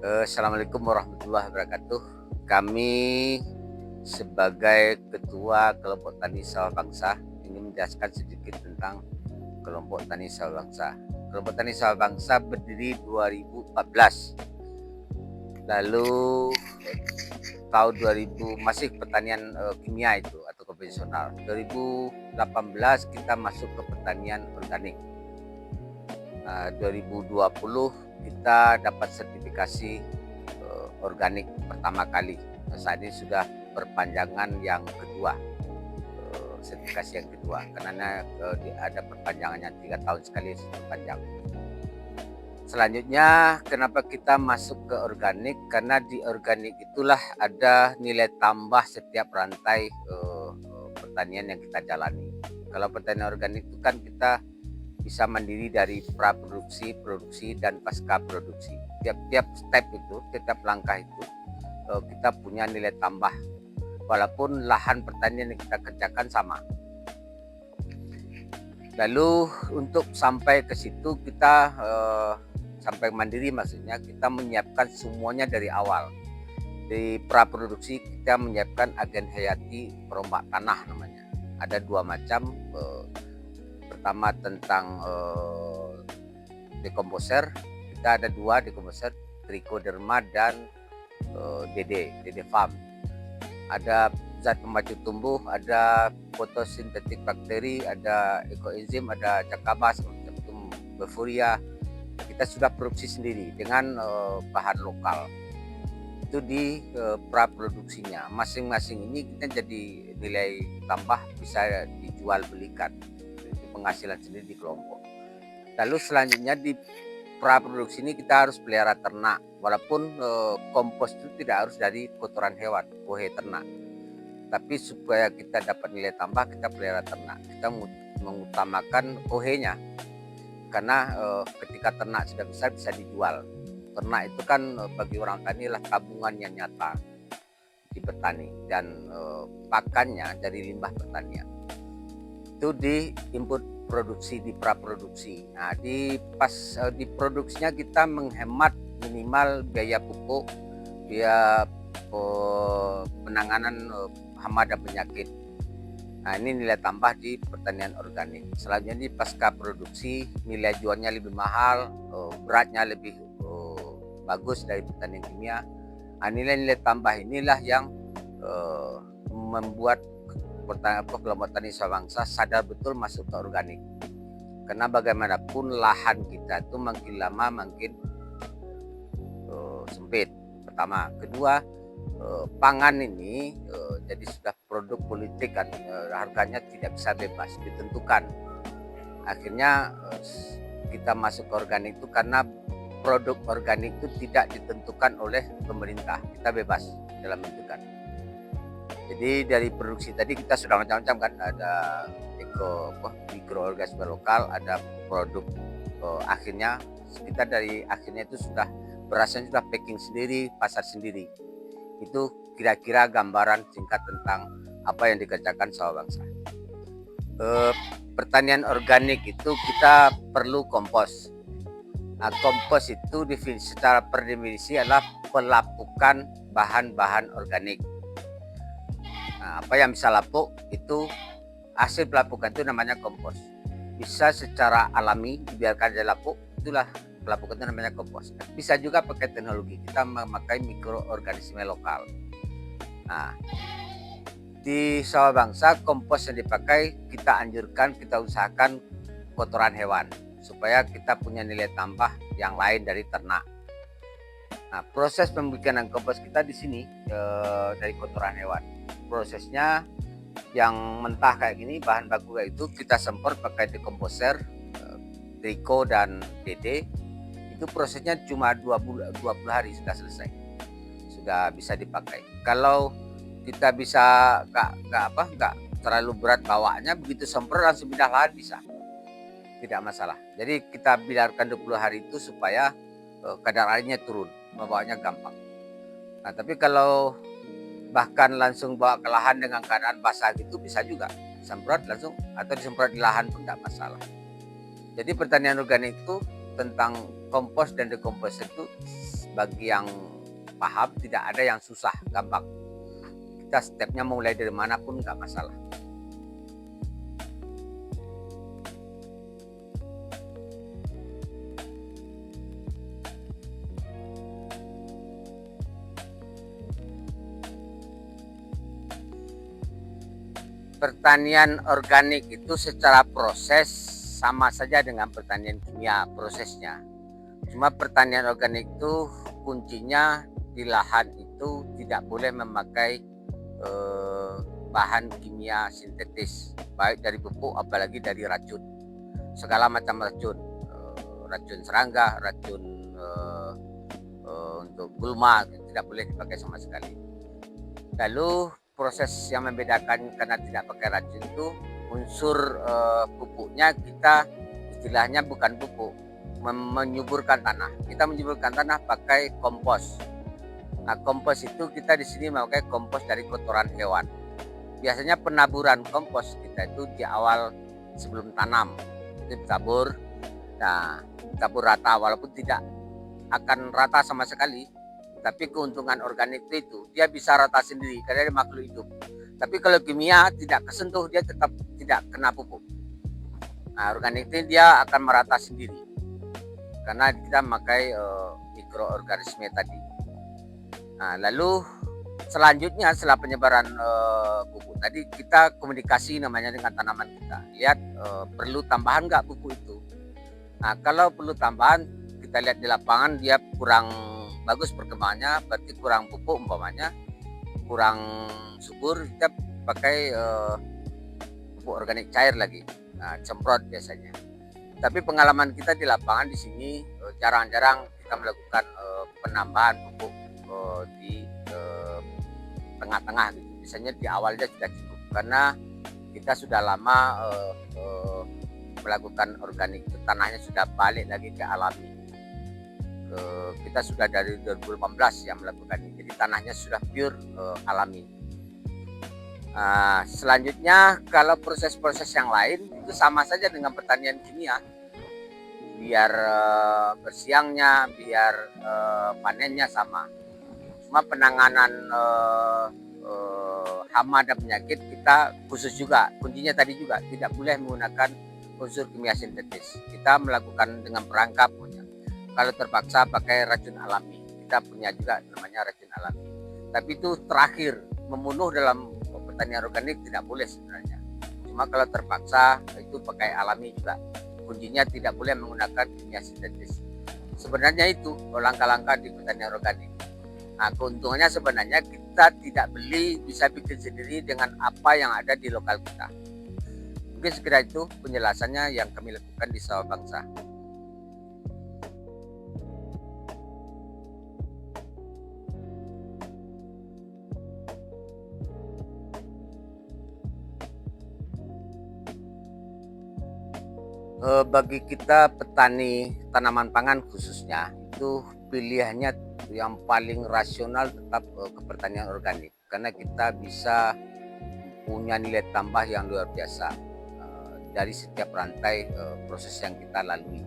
Assalamualaikum warahmatullahi wabarakatuh. Kami sebagai Ketua Kelompok Tani Sawah Bangsa ingin menjelaskan sedikit tentang Kelompok Tani Sawah Bangsa. Kelompok Tani Sawah Bangsa berdiri 2014. Lalu tahun 2000 masih pertanian kimia itu atau konvensional. 2018 kita masuk ke pertanian organik. 2020 kita dapat sertifikasi organik pertama kali. Saat ini sudah perpanjangan yang kedua, sertifikasi yang kedua, karena ada perpanjangannya 3 tahun sekali perpanjang. Selanjutnya, kenapa kita masuk ke organik? Karena di organik itulah ada nilai tambah setiap rantai pertanian yang kita jalani. Kalau pertanian organik itu kan kita bisa mandiri dari praproduksi, produksi, dan pasca produksi. Tiap step itu, setiap langkah itu kita punya nilai tambah, walaupun lahan pertanian yang kita kerjakan sama. Lalu untuk sampai ke situ kita sampai mandiri, maksudnya kita menyiapkan semuanya dari awal. Di praproduksi kita menyiapkan agen hayati perombak tanah namanya. Ada 2 macam. Pertama tentang dekomposer, kita ada 2 dekomposer, trichoderma dan DD farm. Ada zat pemacu tumbuh, ada fotosintetik bakteri, ada ekoenzim, ada cakabas, befuria. Kita sudah produksi sendiri dengan bahan lokal. Itu di praproduksinya. Masing-masing ini kita jadi nilai tambah, bisa dijual belikan. Penghasilan sendiri di kelompok. Lalu selanjutnya di praproduksi ini kita harus pelihara ternak, walaupun kompos itu tidak harus dari kotoran hewan, kohe ternak, tapi supaya kita dapat nilai tambah kita pelihara ternak. Kita mengutamakan kohenya, karena ketika ternak sudah besar bisa dijual. Ternak itu kan bagi orang tani adalah tabungan yang nyata di petani, dan pakannya dari limbah pertanian. Itu di input produksi, di praproduksi. Nah, di produksinya kita menghemat minimal biaya pupuk, biaya penanganan hama dan penyakit. Nah, ini nilai tambah di pertanian organik. Selanjutnya di pasca produksi, nilai jualnya lebih mahal, beratnya lebih bagus dari pertanian kimia. Nah, nilai-nilai tambah inilah yang membuat Kelompok Tani Sawah Bangsa sadar betul masuk ke organik. Karena bagaimanapun lahan kita itu makin lama makin sempit. Pertama, kedua, pangan ini jadi sudah produk politik kan, harganya tidak bisa bebas ditentukan. Akhirnya kita masuk ke organik itu karena produk organik itu tidak ditentukan oleh pemerintah, kita bebas dalam menentukan. Jadi dari produksi tadi kita sudah macam-macam kan, ada mikroorganisme lokal, ada produk akhirnya. Kita dari akhirnya itu sudah berasnya sudah packing sendiri, pasar sendiri. Itu kira-kira gambaran singkat tentang apa yang dikerjakan Sawah Bangsa. Pertanian organik itu kita perlu kompos. Nah, kompos itu secara per definisi adalah pelapukan bahan-bahan organik. Nah, apa yang bisa lapuk itu hasil pelapukan itu namanya kompos. Bisa secara alami dibiarkan dia lapuk, itulah pelapukan itu namanya kompos. Bisa juga pakai teknologi, kita memakai mikroorganisme lokal. Nah, di Sawah Bangsa kompos yang dipakai kita anjurkan, kita usahakan kotoran hewan supaya kita punya nilai tambah yang lain dari ternak. Nah, proses pembikinan kompos kita di sini dari kotoran hewan. Prosesnya yang mentah kayak gini, bahan baku kayak itu kita semprot pakai dekomposer, triko dan DD. Itu prosesnya cuma 20 hari sudah selesai, sudah bisa dipakai. Kalau kita bisa nggak terlalu berat bawanya, begitu semprot langsung pindah lahan bisa, tidak masalah. Jadi kita biarkan 20 hari itu supaya kadar airnya turun, membawanya gampang. Nah, tapi kalau bahkan langsung bawa ke lahan dengan keadaan basah gitu bisa juga, semprot langsung atau disemprot di lahan pun tidak masalah. Jadi pertanian organik itu tentang kompos dan dekomposer itu bagi yang paham tidak ada yang susah, gampang. Kita stepnya mulai dari mana pun nggak masalah. Pertanian organik itu secara proses sama saja dengan pertanian kimia prosesnya. Cuma pertanian organik itu kuncinya di lahan itu tidak boleh memakai bahan kimia sintetis, baik dari pupuk apalagi dari racun, segala macam racun, racun serangga, racun untuk gulma tidak boleh dipakai sama sekali. Lalu proses yang membedakan karena tidak pakai racun itu unsur pupuknya kita istilahnya bukan pupuk, menyuburkan tanah. Kita menyuburkan tanah pakai kompos. Nah, kompos itu kita di sini memakai kompos dari kotoran hewan. Biasanya penaburan kompos kita itu di awal sebelum tanam itu ditabur. Nah, tabur rata walaupun tidak akan rata sama sekali. Tapi keuntungan organik itu dia bisa rata sendiri karena dia makhluk hidup. Tapi kalau kimia tidak kesentuh, dia tetap tidak kena pupuk. Nah, organik itu dia akan merata sendiri karena kita memakai mikroorganisme tadi. Nah, lalu selanjutnya setelah penyebaran pupuk tadi, kita komunikasi namanya dengan tanaman kita. Lihat perlu tambahan nggak pupuk itu. Nah, kalau perlu tambahan, kita lihat di lapangan dia kurang bagus perkembangannya, berarti kurang pupuk umpamanya, kurang subur, kita pakai pupuk organik cair lagi. Nah, semprot biasanya. Tapi pengalaman kita di lapangan di sini jarang-jarang kita melakukan penambahan pupuk di tengah-tengah gitu. Biasanya di awalnya sudah cukup karena kita sudah lama melakukan organik, tanahnya sudah balik lagi ke alami. Kita sudah dari 2015 yang melakukan ini, jadi tanahnya sudah pure alami. Selanjutnya kalau proses-proses yang lain itu sama saja dengan pertanian kimia, biar bersiangnya, biar panennya sama. Cuma penanganan hama dan penyakit kita khusus juga. Kuncinya tadi juga tidak boleh menggunakan unsur kimia sintetis. Kita melakukan dengan perangkap punya. Kalau terpaksa pakai racun alami. Kita punya juga namanya racun alami. Tapi itu terakhir, membunuh dalam pertanian organik tidak boleh sebenarnya. Cuma kalau terpaksa itu pakai alami juga. Kuncinya tidak boleh menggunakan kimia sintetis. Sebenarnya itu langkah-langkah di pertanian organik. Nah, keuntungannya sebenarnya kita tidak beli, bisa bikin sendiri dengan apa yang ada di lokal kita. Mungkin sekira itu penjelasannya yang kami lakukan di Sawah Bangsa. Bagi kita petani tanaman pangan khususnya, itu pilihannya yang paling rasional tetap ke pertanian organik karena kita bisa punya nilai tambah yang luar biasa dari setiap rantai proses yang kita lalui,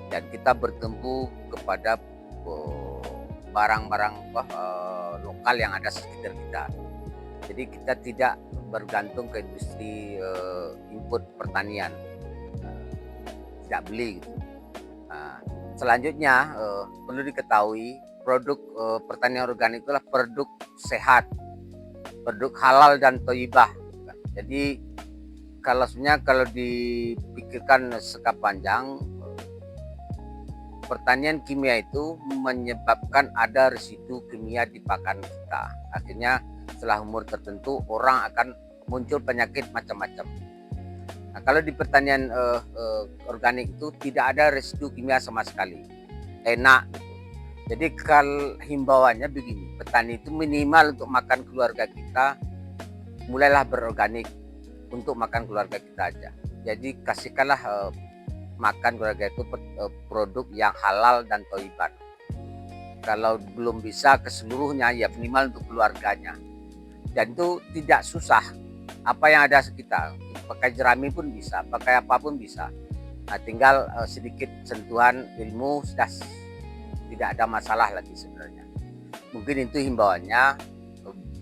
dan kita bertumbuh kepada barang-barang lokal yang ada sekitar kita. Jadi kita tidak bergantung ke industri input pertanian, tidak beli gitu. Selanjutnya perlu diketahui produk pertanian organik itulah produk sehat, produk halal dan thayyibah. Jadi kalau dipikirkan jangka panjang, pertanian kimia itu menyebabkan ada residu kimia di pakan kita. Akhirnya setelah umur tertentu orang akan muncul penyakit macam-macam. Nah, kalau di pertanian organik itu tidak ada residu kimia sama sekali, enak gitu. Jadi kalau himbauannya begini, petani itu minimal untuk makan keluarga kita, mulailah berorganik untuk makan keluarga kita aja. Jadi kasihkanlah makan keluarga itu produk yang halal dan thayyiban. Kalau belum bisa ke seluruhnya, ya minimal untuk keluarganya. Dan itu tidak susah. Apa yang ada sekitar, pakai jerami pun bisa, pakai apapun bisa. Nah, tinggal sedikit sentuhan ilmu, sudah tidak ada masalah lagi sebenarnya. Mungkin itu himbauannya,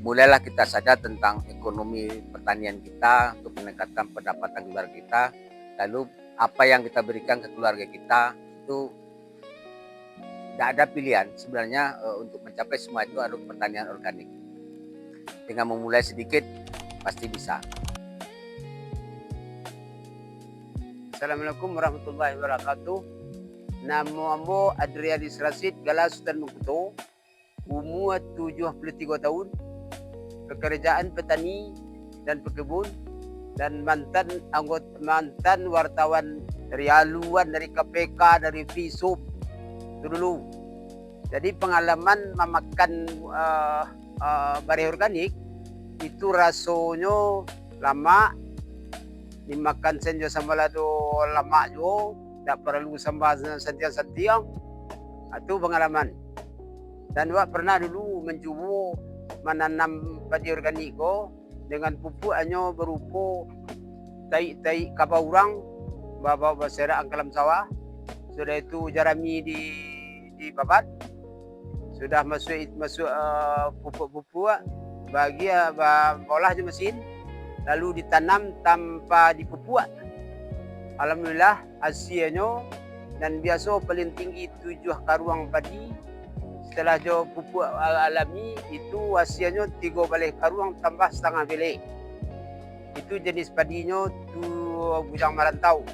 mulailah kita sadar tentang ekonomi pertanian kita untuk meningkatkan pendapatan keluarga kita. Lalu apa yang kita berikan ke keluarga kita itu tidak ada pilihan sebenarnya, untuk mencapai semua itu harus pertanian organik. Dengan memulai sedikit pasti bisa. Assalamualaikum warahmatullahi wabarakatuh. Nama ambo Adrianus Rasid Galas dan Mengkuto. Umur 73 tahun. Pekerjaan petani dan pekebun dan mantan wartawan dari haluan, dari KPK, dari FISUP itu dulu. Jadi pengalaman memakan bari organik itu rasanya lama, dimakan senjo sama lado lama jo, tak perlu sambal santiang-santiang. Itu pengalaman. Dan wak pernah dulu mencoba menanam padi organik dengan pupuknya berupa tai kabaurang, bawa bersera angkalam sawah. Sudah itu jarami di babat, sudah masuk pupuk bagi olah je mesin, lalu ditanam tanpa dipupuk. Alhamdulillah hasilnya, dan biasa paling tinggi 7 karuang padi. Setelah jo pupuk alami itu hasilnya 3 balai karuang tambah setengah balai. Itu jenis padinya tu bujang marantau.